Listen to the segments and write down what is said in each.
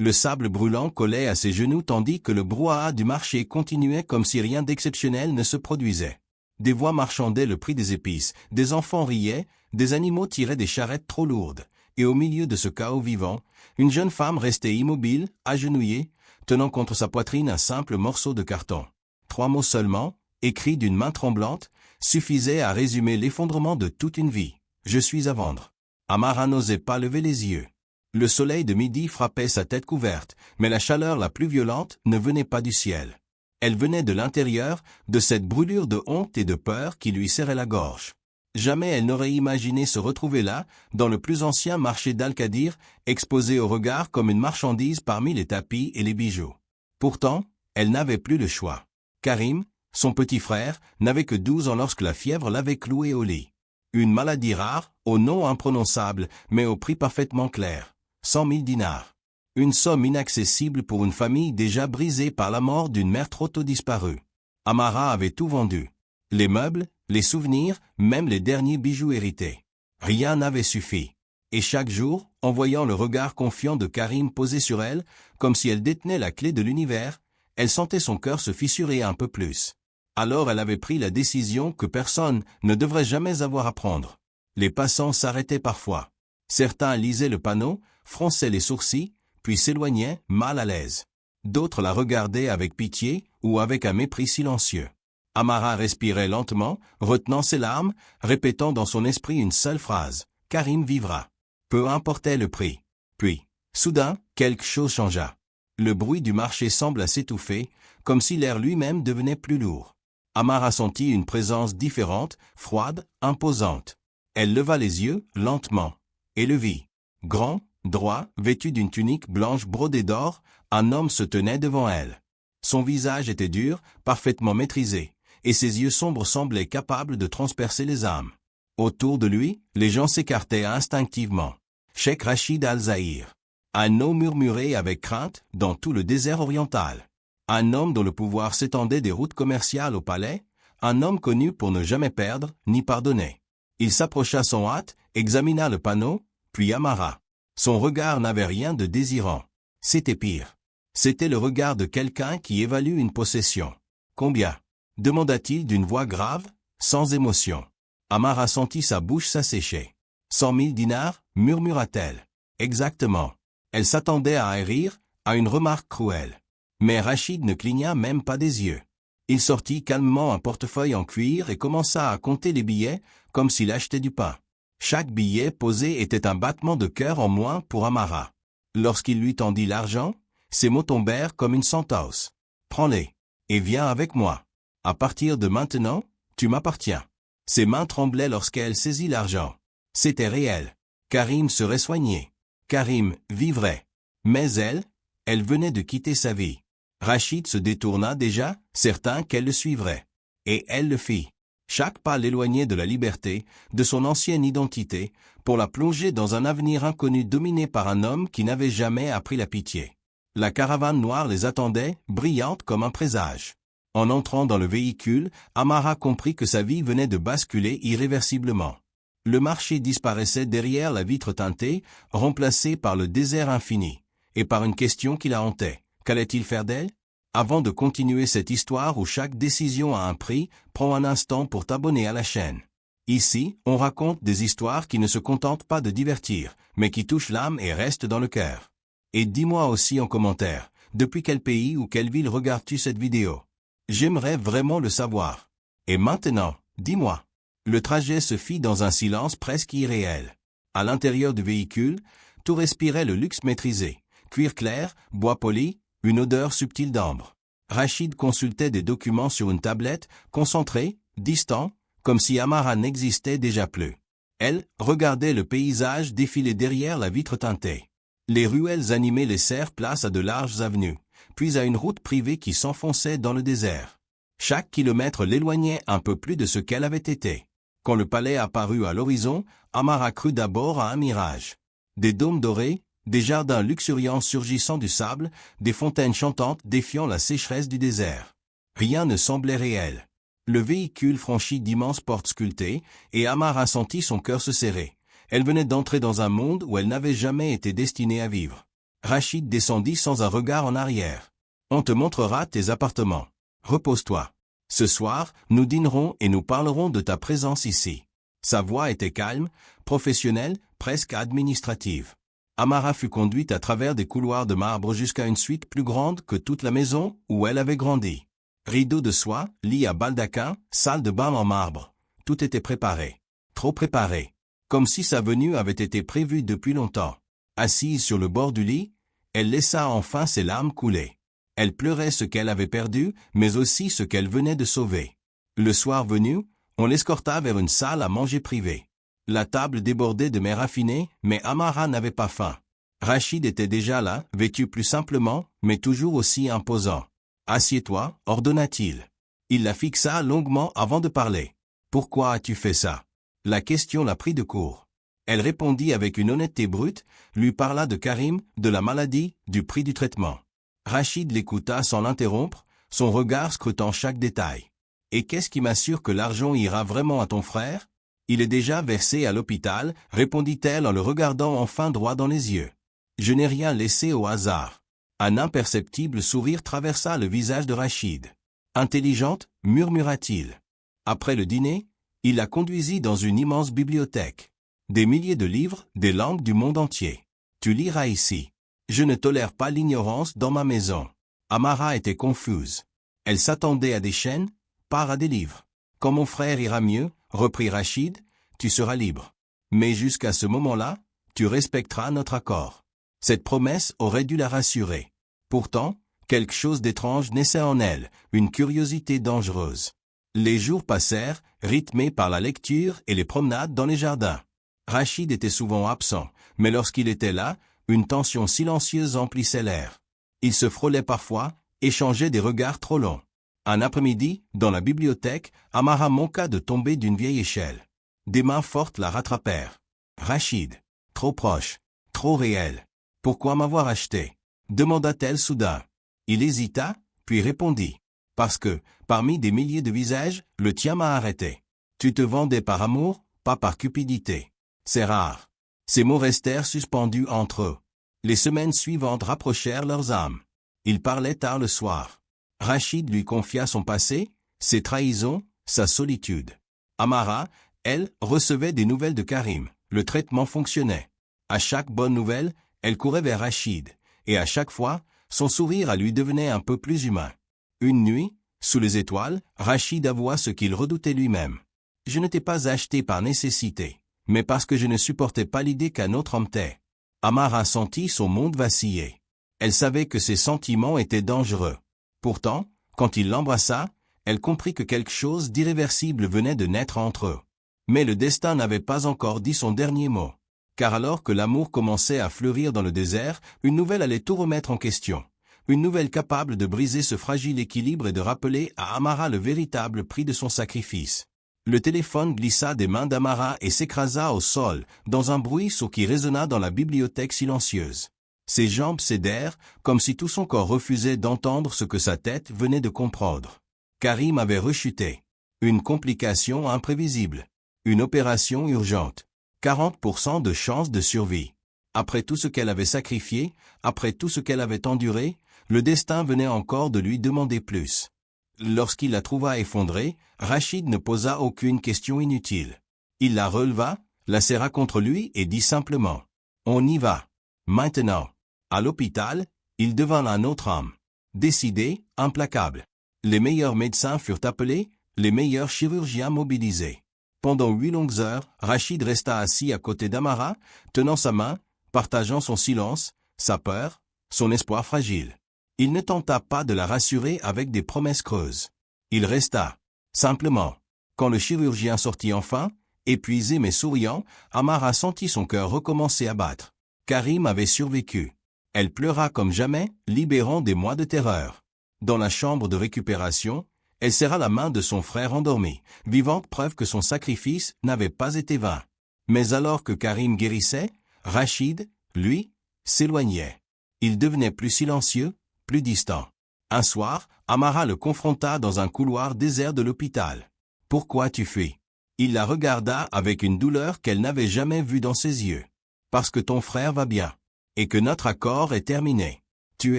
Le sable brûlant collait à ses genoux tandis que le brouhaha du marché continuait comme si rien d'exceptionnel ne se produisait. Des voix marchandaient le prix des épices, des enfants riaient, des animaux tiraient des charrettes trop lourdes, et au milieu de ce chaos vivant, une jeune femme restait immobile, agenouillée, tenant contre sa poitrine un simple morceau de carton. 3 mots seulement, écrits d'une main tremblante, suffisaient à résumer l'effondrement de toute une vie. Je suis à vendre. Amara n'osait pas lever les yeux. Le soleil de midi frappait sa tête couverte, mais la chaleur la plus violente ne venait pas du ciel. Elle venait de l'intérieur, de cette brûlure de honte et de peur qui lui serrait la gorge. Jamais elle n'aurait imaginé se retrouver là, dans le plus ancien marché d'Al-Qadir, exposée au regard comme une marchandise parmi les tapis et les bijoux. Pourtant, elle n'avait plus le choix. Karim, son petit frère, n'avait que 12 ans lorsque la fièvre l'avait cloué au lit. Une maladie rare, au nom imprononçable, mais au prix parfaitement clair. 100 000 dinars. Une somme inaccessible pour une famille déjà brisée par la mort d'une mère trop tôt disparue. Amara avait tout vendu. Les meubles, les souvenirs, même les derniers bijoux hérités. Rien n'avait suffi. Et chaque jour, en voyant le regard confiant de Karim posé sur elle, comme si elle détenait la clé de l'univers, elle sentait son cœur se fissurer un peu plus. Alors elle avait pris la décision que personne ne devrait jamais avoir à prendre. Les passants s'arrêtaient parfois. Certains lisaient le panneau, fronçaient les sourcils, puis s'éloignaient, mal à l'aise. D'autres la regardaient avec pitié ou avec un mépris silencieux. Amara respirait lentement, retenant ses larmes, répétant dans son esprit une seule phrase. Karim vivra. Peu importait le prix. Puis, soudain, quelque chose changea. Le bruit du marché sembla s'étouffer, comme si l'air lui-même devenait plus lourd. Amara sentit une présence différente, froide, imposante. Elle leva les yeux, lentement, et le vit. Grand, droit, vêtu d'une tunique blanche brodée d'or, un homme se tenait devant elle. Son visage était dur, parfaitement maîtrisé, et ses yeux sombres semblaient capables de transpercer les âmes. Autour de lui, les gens s'écartaient instinctivement. Cheikh Rachid Al-Zahir. Un nom murmuré avec crainte dans tout le désert oriental. Un homme dont le pouvoir s'étendait des routes commerciales au palais, un homme connu pour ne jamais perdre ni pardonner. Il s'approcha sans hâte, examina le panneau, puis Amara. Son regard n'avait rien de désirant. C'était pire. C'était le regard de quelqu'un qui évalue une possession. Combien? Demanda-t-il d'une voix grave, sans émotion. Amara sentit sa bouche s'assécher. 100 000 dinars, murmura-t-elle. Exactement. Elle s'attendait à un rire, à une remarque cruelle. Mais Rachid ne cligna même pas des yeux. Il sortit calmement un portefeuille en cuir et commença à compter les billets, comme s'il achetait du pain. Chaque billet posé était un battement de cœur en moins pour Amara. Lorsqu'il lui tendit l'argent, ses mots tombèrent comme une sentence. Prends-les, et viens avec moi. À partir de maintenant, tu m'appartiens. Ses mains tremblaient lorsqu'elle saisit l'argent. C'était réel. Karim serait soigné. Karim vivrait. Mais elle venait de quitter sa vie. Rachid se détourna déjà, certain qu'elle le suivrait. Et elle le fit. Chaque pas l'éloignait de la liberté, de son ancienne identité, pour la plonger dans un avenir inconnu dominé par un homme qui n'avait jamais appris la pitié. La caravane noire les attendait, brillante comme un présage. En entrant dans le véhicule, Amara comprit que sa vie venait de basculer irréversiblement. Le marché disparaissait derrière la vitre teintée, remplacé par le désert infini, et par une question qui la hantait. Qu'allait-il faire d'elle? Avant de continuer cette histoire où chaque décision a un prix, prends un instant pour t'abonner à la chaîne. Ici, on raconte des histoires qui ne se contentent pas de divertir, mais qui touchent l'âme et restent dans le cœur. Et dis-moi aussi en commentaire, depuis quel pays ou quelle ville regardes-tu cette vidéo? J'aimerais vraiment le savoir. Et maintenant, dis-moi. Le trajet se fit dans un silence presque irréel. À l'intérieur du véhicule, tout respirait le luxe maîtrisé. Cuir clair, bois poli, une odeur subtile d'ambre. Rachid consultait des documents sur une tablette, concentré, distant, comme si Amara n'existait déjà plus. Elle regardait le paysage défiler derrière la vitre teintée. Les ruelles animées laissèrent place à de larges avenues, puis à une route privée qui s'enfonçait dans le désert. Chaque kilomètre l'éloignait un peu plus de ce qu'elle avait été. Quand le palais apparut à l'horizon, Amara crut d'abord à un mirage. Des dômes dorés, des jardins luxuriants surgissant du sable, des fontaines chantantes défiant la sécheresse du désert. Rien ne semblait réel. Le véhicule franchit d'immenses portes sculptées, et Amara sentit son cœur se serrer. Elle venait d'entrer dans un monde où elle n'avait jamais été destinée à vivre. Rachid descendit sans un regard en arrière. On te montrera tes appartements. Repose-toi. Ce soir, nous dînerons et nous parlerons de ta présence ici. Sa voix était calme, professionnelle, presque administrative. Amara fut conduite à travers des couloirs de marbre jusqu'à une suite plus grande que toute la maison où elle avait grandi. Rideaux de soie, lit à baldaquin, salle de bain en marbre. Tout était préparé. Trop préparé. Comme si sa venue avait été prévue depuis longtemps. Assise sur le bord du lit, elle laissa enfin ses larmes couler. Elle pleurait ce qu'elle avait perdu, mais aussi ce qu'elle venait de sauver. Le soir venu, on l'escorta vers une salle à manger privée. La table débordait de mets raffinés, mais Amara n'avait pas faim. Rachid était déjà là, vêtu plus simplement, mais toujours aussi imposant. « Assieds-toi » ordonna-t-il. Il la fixa longuement avant de parler. « Pourquoi as-tu fait ça ?» La question la prit de court. Elle répondit avec une honnêteté brute, lui parla de Karim, de la maladie, du prix du traitement. Rachid l'écouta sans l'interrompre, son regard scrutant chaque détail. « Et qu'est-ce qui m'assure que l'argent ira vraiment à ton frère ? Il est déjà versé à l'hôpital, répondit-elle en le regardant enfin droit dans les yeux. Je n'ai rien laissé au hasard. Un imperceptible sourire traversa le visage de Rachid. Intelligente, murmura-t-il. Après le dîner, il la conduisit dans une immense bibliothèque. Des milliers de livres, des langues du monde entier. Tu liras ici. Je ne tolère pas l'ignorance dans ma maison. Amara était confuse. Elle s'attendait à des chaînes, pas à des livres. Quand mon frère ira mieux, reprit Rachid, tu seras libre. Mais jusqu'à ce moment-là, tu respecteras notre accord. Cette promesse aurait dû la rassurer. Pourtant, quelque chose d'étrange naissait en elle, une curiosité dangereuse. Les jours passèrent, rythmés par la lecture et les promenades dans les jardins. Rachid était souvent absent, mais lorsqu'il était là, une tension silencieuse emplissait l'air. Ils se frôlaient parfois, échangeaient des regards trop longs. Un après-midi, dans la bibliothèque, Amara manqua de tomber d'une vieille échelle. Des mains fortes la rattrapèrent. Rachid. Trop proche. Trop réel. Pourquoi m'avoir acheté ? Demanda-t-elle soudain. Il hésita, puis répondit. Parce que, parmi des milliers de visages, le tien m'a arrêté. Tu te vendais par amour, pas par cupidité. C'est rare. Ces mots restèrent suspendus entre eux. Les semaines suivantes rapprochèrent leurs âmes. Ils parlaient tard le soir. Rachid lui confia son passé, ses trahisons, sa solitude. Amara, elle, recevait des nouvelles de Karim. Le traitement fonctionnait. À chaque bonne nouvelle, elle courait vers Rachid, et à chaque fois, son sourire à lui devenait un peu plus humain. Une nuit, sous les étoiles, Rachid avoua ce qu'il redoutait lui-même. « Je ne t'ai pas acheté par nécessité, mais parce que je ne supportais pas l'idée qu'un autre homme t'ait. » Amara sentit son monde vaciller. Elle savait que ses sentiments étaient dangereux. Pourtant, quand il l'embrassa, elle comprit que quelque chose d'irréversible venait de naître entre eux. Mais le destin n'avait pas encore dit son dernier mot. Car alors que l'amour commençait à fleurir dans le désert, une nouvelle allait tout remettre en question. Une nouvelle capable de briser ce fragile équilibre et de rappeler à Amara le véritable prix de son sacrifice. Le téléphone glissa des mains d'Amara et s'écrasa au sol, dans un bruit sourd qui résonna dans la bibliothèque silencieuse. Ses jambes cédèrent, comme si tout son corps refusait d'entendre ce que sa tête venait de comprendre. Karim avait rechuté. Une complication imprévisible. Une opération urgente. 40% de chance de survie. Après tout ce qu'elle avait sacrifié, après tout ce qu'elle avait enduré, le destin venait encore de lui demander plus. Lorsqu'il la trouva effondrée, Rachid ne posa aucune question inutile. Il la releva, la serra contre lui et dit simplement « On y va. Maintenant. » À l'hôpital, il devint un autre homme. Décidé, implacable. Les meilleurs médecins furent appelés, les meilleurs chirurgiens mobilisés. Pendant 8 longues heures, Rachid resta assis à côté d'Amara, tenant sa main, partageant son silence, sa peur, son espoir fragile. Il ne tenta pas de la rassurer avec des promesses creuses. Il resta. Simplement. Quand le chirurgien sortit enfin, épuisé mais souriant, Amara sentit son cœur recommencer à battre. Karim avait survécu. Elle pleura comme jamais, libérant des mois de terreur. Dans la chambre de récupération, elle serra la main de son frère endormi, vivante preuve que son sacrifice n'avait pas été vain. Mais alors que Karim guérissait, Rachid, lui, s'éloignait. Il devenait plus silencieux, plus distant. Un soir, Amara le confronta dans un couloir désert de l'hôpital. « Pourquoi tu fuis ?» Il la regarda avec une douleur qu'elle n'avait jamais vue dans ses yeux. « Parce que ton frère va bien. » et que notre accord est terminé. Tu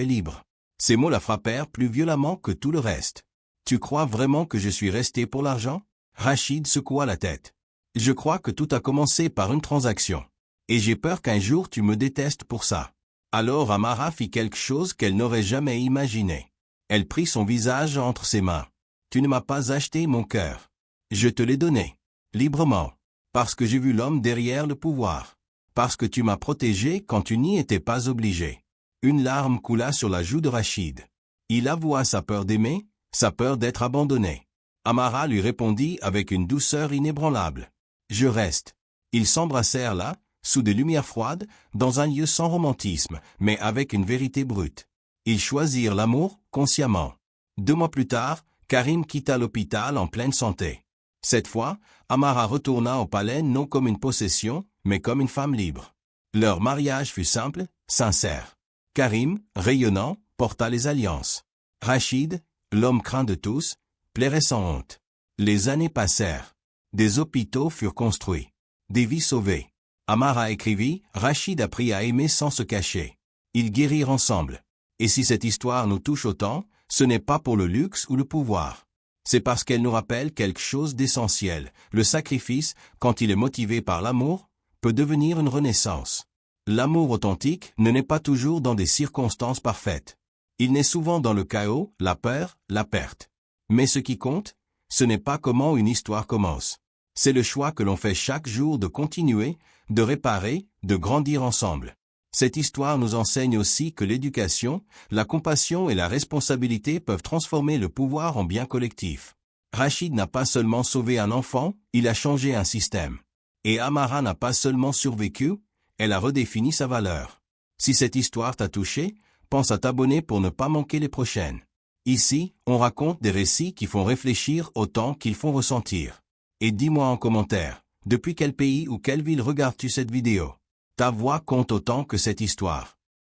es libre. » Ces mots la frappèrent plus violemment que tout le reste. « Tu crois vraiment que je suis resté pour l'argent ?» Rachid secoua la tête. « Je crois que tout a commencé par une transaction. Et j'ai peur qu'un jour tu me détestes pour ça. » Alors Amara fit quelque chose qu'elle n'aurait jamais imaginé. Elle prit son visage entre ses mains. « Tu ne m'as pas acheté mon cœur. Je te l'ai donné. Librement. Parce que j'ai vu l'homme derrière le pouvoir. Parce que tu m'as protégé quand tu n'y étais pas obligé. » Une larme coula sur la joue de Rachid. Il avoua sa peur d'aimer, sa peur d'être abandonné. Amara lui répondit avec une douceur inébranlable. « Je reste. » Ils s'embrassèrent là, sous des lumières froides, dans un lieu sans romantisme, mais avec une vérité brute. Ils choisirent l'amour, consciemment. 2 mois plus tard, Karim quitta l'hôpital en pleine santé. Cette fois, Amara retourna au palais non comme une possession, mais comme une femme libre. Leur mariage fut simple, sincère. Karim, rayonnant, porta les alliances. Rachid, l'homme craint de tous, plairait sans honte. Les années passèrent. Des hôpitaux furent construits. Des vies sauvées. Amara écrivit, Rachid apprit à aimer sans se cacher. Ils guérirent ensemble. Et si cette histoire nous touche autant, ce n'est pas pour le luxe ou le pouvoir. C'est parce qu'elle nous rappelle quelque chose d'essentiel. Le sacrifice, quand il est motivé par l'amour, peut devenir une renaissance. L'amour authentique ne naît pas toujours dans des circonstances parfaites. Il naît souvent dans le chaos, la peur, la perte. Mais ce qui compte, ce n'est pas comment une histoire commence. C'est le choix que l'on fait chaque jour de continuer, de réparer, de grandir ensemble. Cette histoire nous enseigne aussi que l'éducation, la compassion et la responsabilité peuvent transformer le pouvoir en bien collectif. Rachid n'a pas seulement sauvé un enfant, il a changé un système. Et Amara n'a pas seulement survécu, elle a redéfini sa valeur. Si cette histoire t'a touché, pense à t'abonner pour ne pas manquer les prochaines. Ici, on raconte des récits qui font réfléchir autant qu'ils font ressentir. Et dis-moi en commentaire, depuis quel pays ou quelle ville regardes-tu cette vidéo? Ta voix compte autant que cette histoire.